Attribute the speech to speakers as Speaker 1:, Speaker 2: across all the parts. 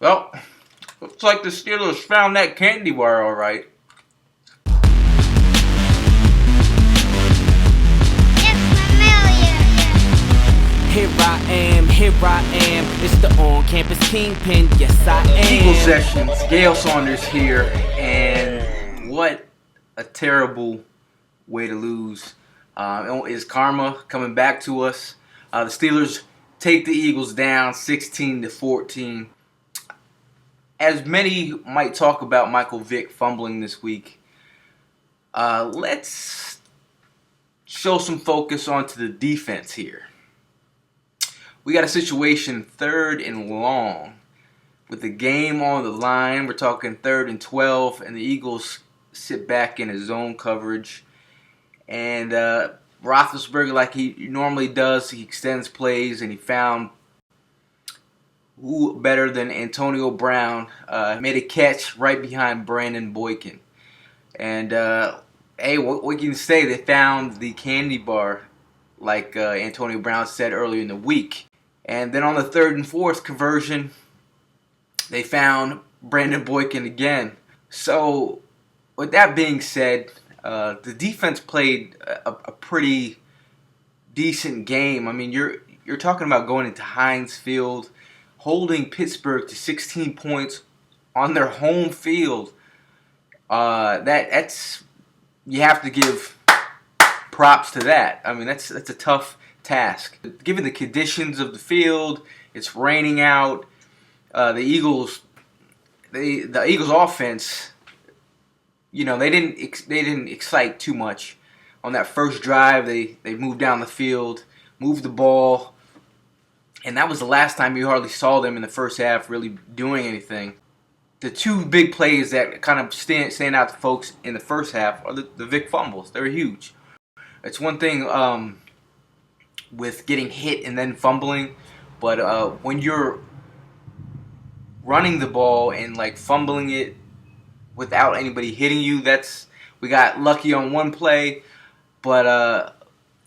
Speaker 1: Well, looks like the Steelers found that candy bar all right.
Speaker 2: Here I am, it's the on-campus kingpin, yes I am.
Speaker 1: Eagle Sessions, Gail Saunders here, and what a terrible way to lose. Is karma coming back to us? The Steelers take the Eagles down 16-14. As many might talk about Michael Vick fumbling this week, let's show some focus onto the defense here. We got a situation 3rd and long with the game on the line. We're talking 3rd and 12, and the Eagles sit back in a zone coverage. And Roethlisberger, like he normally does, he extends plays, and he found who better than Antonio Brown. Made a catch right behind Brandon Boykin. And hey, what can you say? They found the candy bar, like Antonio Brown said earlier in the week. And then on the 3rd and 4th conversion, they found Brandon Boykin again. So, with that being said, the defense played a pretty decent game. I mean, you're talking about going into Heinz Field, holding Pittsburgh to 16 points on their home field. That's you have to give props to that. I mean, that's a tough task. Given the conditions of the field, it's raining out. The Eagles offense, they didn't excite too much on that first drive. They moved down the field, moved the ball, and that was the last time you hardly saw them in the first half really doing anything. The two big plays that kind of stand out to folks in the first half are the Vick fumbles. They're huge. It's one thing with getting hit and then fumbling, but when you're running the ball and like fumbling it without anybody hitting you, we got lucky on one play. But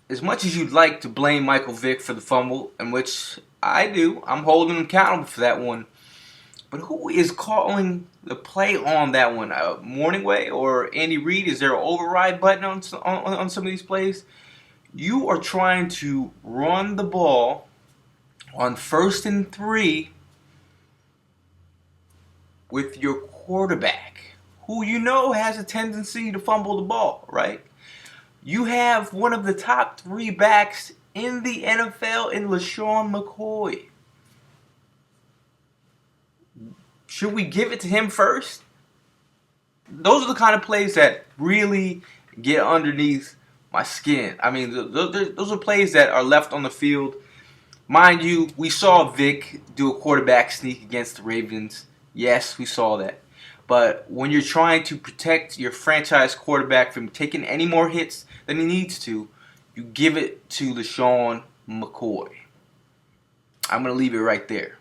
Speaker 1: as much as you'd like to blame Michael Vick for the fumble, in which I do, I'm holding him accountable for that one. But who is calling the play on that one? Morningway or Andy Reid? Is there an override button on some of these plays? You are trying to run the ball on 1st and 3 with your quarterback, who has a tendency to fumble the ball, right? You have one of the top 3 backs in the NFL in LeSean McCoy. Should we give it to him first? Those are the kind of plays that really get underneath my skin. I mean, those are plays that are left on the field. Mind you, we saw Vick do a quarterback sneak against the Ravens. Yes, we saw that. But when you're trying to protect your franchise quarterback from taking any more hits than he needs to, you give it to LeSean McCoy. I'm going to leave it right there.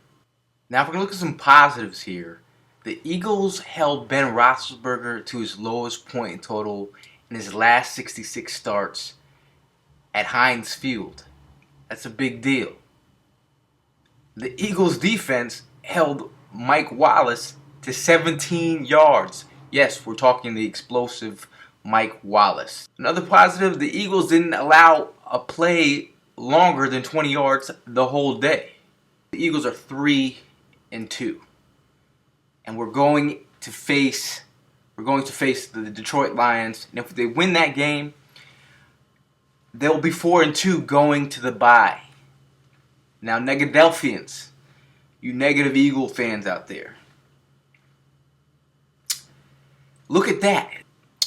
Speaker 1: Now, if we're going to look at some positives here, the Eagles held Ben Roethlisberger to his lowest point in total in his last 66 starts at Heinz Field. That's a big deal. The Eagles defense held Mike Wallace to 17 yards. Yes, we're talking the explosive Mike Wallace. Another positive, the Eagles didn't allow a play longer than 20 yards the whole day. The Eagles are 3-2. And we're going to face the Detroit Lions. And if they win that game, they'll be 4-2 going to the bye. Now, Negadelphians, you negative Eagle fans out there, look at that.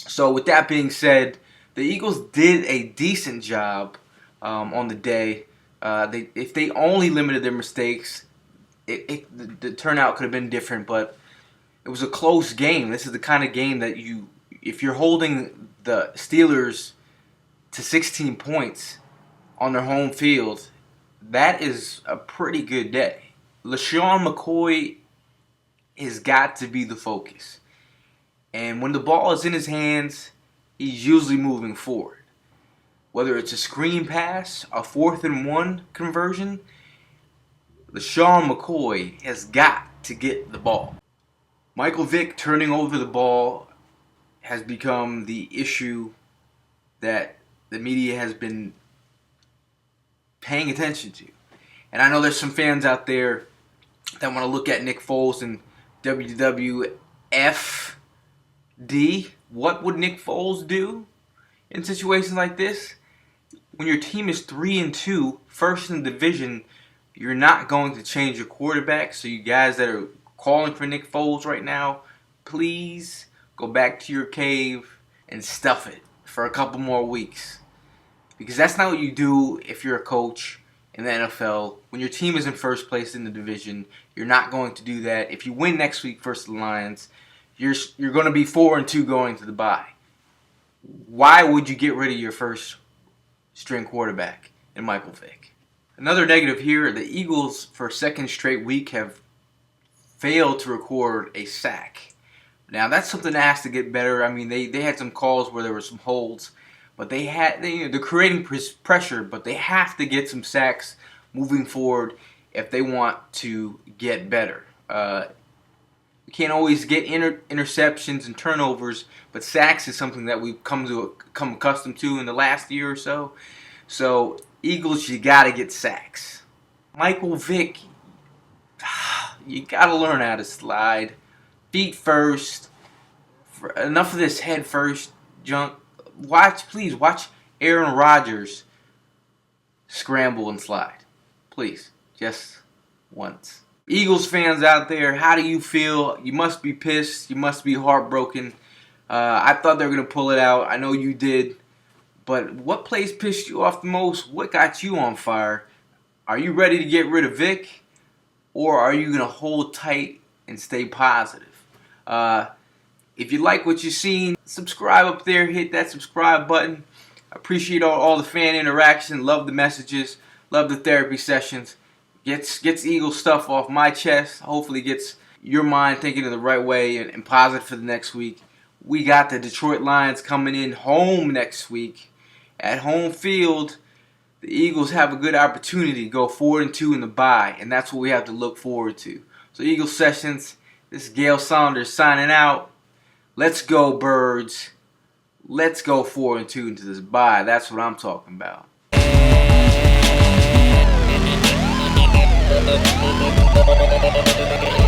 Speaker 1: So with that being said, the Eagles did a decent job on the day. If they only limited their mistakes, the turnout could have been different, but it was a close game. This is the kind of game that if you're holding the Steelers to 16 points on their home field, that is a pretty good day. LeSean McCoy has got to be the focus. And when the ball is in his hands, he's usually moving forward. Whether it's a screen pass, a 4th and 1 conversion, LeSean McCoy has got to get the ball. Michael Vick turning over the ball has become the issue that the media has been paying attention to. And I know there's some fans out there that want to look at Nick Foles and WWFD. What would Nick Foles do in situations like this? When your team is 3-2, first in the division, you're not going to change your quarterback. So you guys that are calling for Nick Foles right now, please go back to your cave and stuff it for a couple more weeks. Because that's not what you do if you're a coach in the NFL. When your team is in first place in the division, you're not going to do that. If you win next week versus the Lions, you're going to be 4-2 going to the bye. Why would you get rid of your first string quarterback in Michael Vick? Another negative here, the Eagles for a second straight week have failed to record a sack. Now that's something that has to get better. I mean, they had some calls where there were some holds, but they're creating pressure, but they have to get some sacks moving forward if they want to get better. You can't always get interceptions and turnovers, but sacks is something that we've come accustomed to in the last year or so. So Eagles, you got to get sacks. Michael Vick, you got to learn how to slide. Feet first. Enough of this head first junk. Please watch Aaron Rodgers scramble and slide. Please, just once. Eagles fans out there, how do you feel? You must be pissed. You must be heartbroken. I thought they were going to pull it out. I know you did. But what plays pissed you off the most? What got you on fire? Are you ready to get rid of Vick? Or are you going to hold tight and stay positive? If you like what you've seen, subscribe up there. Hit that subscribe button. I appreciate all the fan interaction. Love the messages. Love the therapy sessions. Gets Eagle stuff off my chest. Hopefully gets your mind thinking in the right way and positive for the next week. We got the Detroit Lions coming in home next week. At home field, the Eagles have a good opportunity to go 4-2 in the bye, and that's what we have to look forward to. So Eagle Sessions, this is Gale Saunders signing out. Let's go, Birds. Let's go 4-2 into this bye. That's what I'm talking about.
Speaker 2: Thank you.